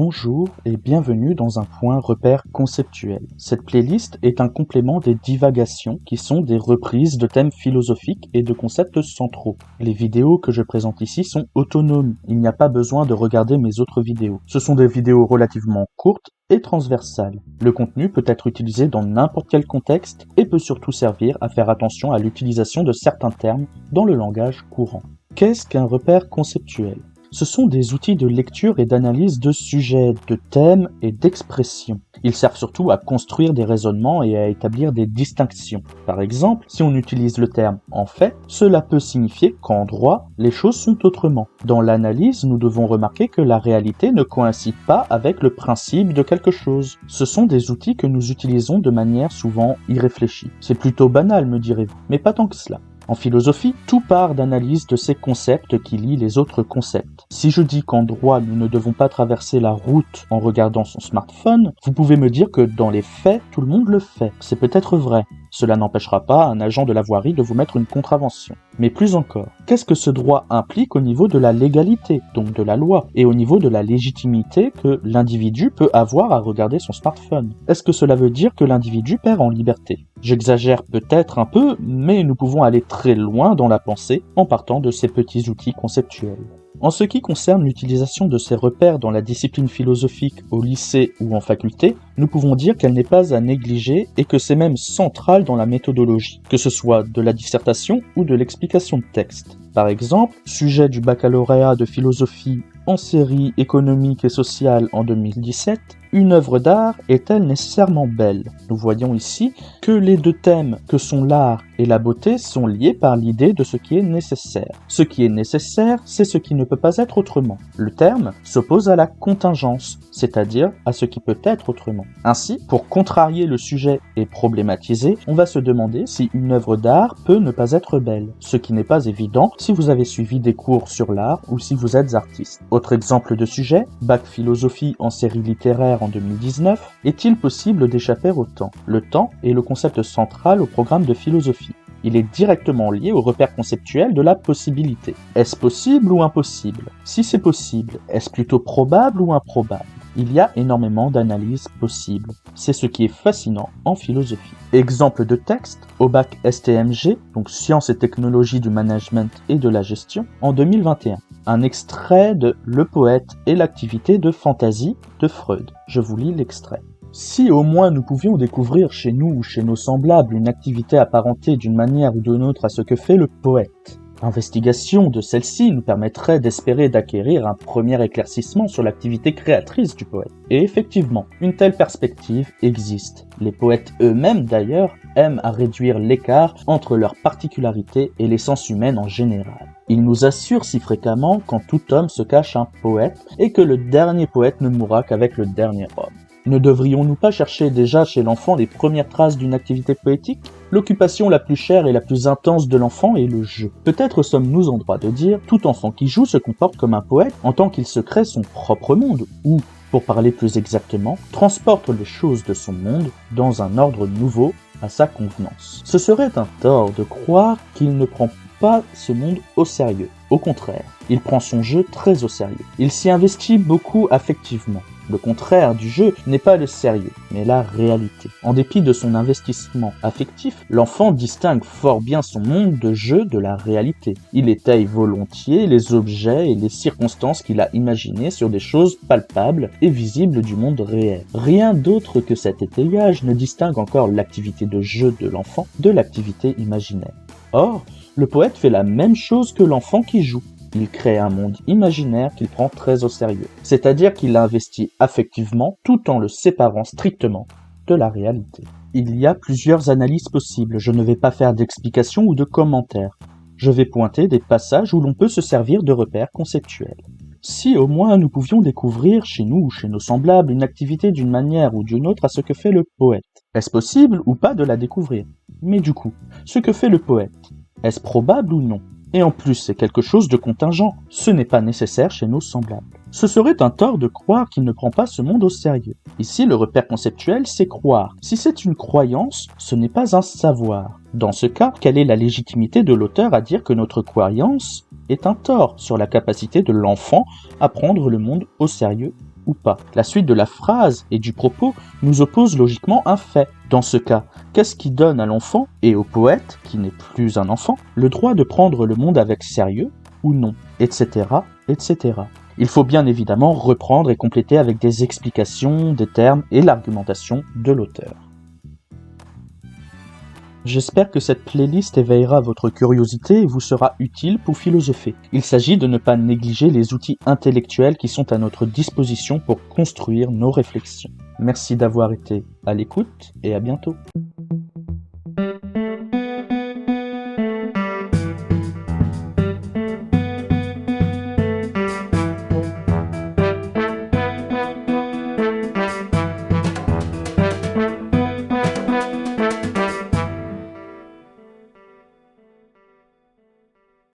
Bonjour et bienvenue dans un point repère conceptuel. Cette playlist est un complément des divagations qui sont des reprises de thèmes philosophiques et de concepts centraux. Les vidéos que je présente ici sont autonomes, il n'y a pas besoin de regarder mes autres vidéos. Ce sont des vidéos relativement courtes et transversales. Le contenu peut être utilisé dans n'importe quel contexte et peut surtout servir à faire attention à l'utilisation de certains termes dans le langage courant. Qu'est-ce qu'un repère conceptuel ? Ce sont des outils de lecture et d'analyse de sujets, de thèmes et d'expressions. Ils servent surtout à construire des raisonnements et à établir des distinctions. Par exemple, si on utilise le terme « en fait », cela peut signifier qu'en droit, les choses sont autrement. Dans l'analyse, nous devons remarquer que la réalité ne coïncide pas avec le principe de quelque chose. Ce sont des outils que nous utilisons de manière souvent irréfléchie. C'est plutôt banal, me direz-vous, mais pas tant que cela. En philosophie, tout part d'analyse de ces concepts qui lient les autres concepts. Si je dis qu'en droit, nous ne devons pas traverser la route en regardant son smartphone, vous pouvez me dire que dans les faits, tout le monde le fait. C'est peut-être vrai. Cela n'empêchera pas un agent de la voirie de vous mettre une contravention. Mais plus encore, qu'est-ce que ce droit implique au niveau de la légalité, donc de la loi, et au niveau de la légitimité que l'individu peut avoir à regarder son smartphone ? Est-ce que cela veut dire que l'individu perd en liberté ? J'exagère peut-être un peu, mais nous pouvons aller très loin dans la pensée en partant de ces petits outils conceptuels. En ce qui concerne l'utilisation de ces repères dans la discipline philosophique au lycée ou en faculté, nous pouvons dire qu'elle n'est pas à négliger et que c'est même central dans la méthodologie, que ce soit de la dissertation ou de l'explication de texte. Par exemple, sujet du baccalauréat de philosophie en série économique et sociale en 2017, une œuvre d'art est-elle nécessairement belle ? Nous voyons ici que les deux thèmes que sont l'art et la beauté sont liés par l'idée de ce qui est nécessaire. Ce qui est nécessaire, c'est ce qui ne peut pas être autrement. Le terme s'oppose à la contingence, c'est-à-dire à ce qui peut être autrement. Ainsi, pour contrarier le sujet et problématiser, on va se demander si une œuvre d'art peut ne pas être belle, ce qui n'est pas évident si vous avez suivi des cours sur l'art ou si vous êtes artiste. Autre exemple de sujet, bac philosophie en série littéraire en 2019, est-il possible d'échapper au temps ? Le temps est le concept central au programme de philosophie. Il est directement lié au repère conceptuel de la possibilité. Est-ce possible ou impossible ? Si c'est possible, est-ce plutôt probable ou improbable ? Il y a énormément d'analyses possibles. C'est ce qui est fascinant en philosophie. Exemple de texte, au bac STMG, donc Sciences et technologies du management et de la gestion, en 2021. Un extrait de Le poète et l'activité de fantaisie de Freud. Je vous lis l'extrait. Si au moins nous pouvions découvrir chez nous ou chez nos semblables une activité apparentée d'une manière ou d'une autre à ce que fait le poète, l'investigation de celle-ci nous permettrait d'espérer d'acquérir un premier éclaircissement sur l'activité créatrice du poète. Et effectivement, une telle perspective existe. Les poètes eux-mêmes d'ailleurs aiment à réduire l'écart entre leurs particularités et l'essence humaine en général. Ils nous assurent si fréquemment qu'en tout homme se cache un poète et que le dernier poète ne mourra qu'avec le dernier homme. Ne devrions-nous pas chercher déjà chez l'enfant les premières traces d'une activité poétique ? L'occupation la plus chère et la plus intense de l'enfant est le jeu. Peut-être sommes-nous en droit de dire « tout enfant qui joue se comporte comme un poète en tant qu'il se crée son propre monde » ou, pour parler plus exactement, transporte les choses de son monde dans un ordre nouveau à sa convenance. Ce serait un tort de croire qu'il ne prend pas ce monde au sérieux. Au contraire, il prend son jeu très au sérieux. Il s'y investit beaucoup affectivement. Le contraire du jeu n'est pas le sérieux, mais la réalité. En dépit de son investissement affectif, l'enfant distingue fort bien son monde de jeu de la réalité. Il étaye volontiers les objets et les circonstances qu'il a imaginés sur des choses palpables et visibles du monde réel. Rien d'autre que cet étayage ne distingue encore l'activité de jeu de l'enfant de l'activité imaginaire. Or, le poète fait la même chose que l'enfant qui joue. Il crée un monde imaginaire qu'il prend très au sérieux, c'est-à-dire qu'il l'investit affectivement tout en le séparant strictement de la réalité. Il y a plusieurs analyses possibles, je ne vais pas faire d'explications ou de commentaires. Je vais pointer des passages où l'on peut se servir de repères conceptuels. Si au moins nous pouvions découvrir chez nous ou chez nos semblables une activité d'une manière ou d'une autre à ce que fait le poète, est-ce possible ou pas de la découvrir ? Mais du coup, ce que fait le poète, est-ce probable ou non ? Et en plus, c'est quelque chose de contingent. Ce n'est pas nécessaire chez nos semblables. Ce serait un tort de croire qu'il ne prend pas ce monde au sérieux. Ici, le repère conceptuel, c'est croire. Si c'est une croyance, ce n'est pas un savoir. Dans ce cas, quelle est la légitimité de l'auteur à dire que notre croyance est un tort sur la capacité de l'enfant à prendre le monde au sérieux ou pas. La suite de la phrase et du propos nous oppose logiquement un fait. Dans ce cas, qu'est-ce qui donne à l'enfant, et au poète, qui n'est plus un enfant, le droit de prendre le monde avec sérieux ou non, etc., etc. Il faut bien évidemment reprendre et compléter avec des explications, des termes et l'argumentation de l'auteur. J'espère que cette playlist éveillera votre curiosité et vous sera utile pour philosopher. Il s'agit de ne pas négliger les outils intellectuels qui sont à notre disposition pour construire nos réflexions. Merci d'avoir été à l'écoute et à bientôt.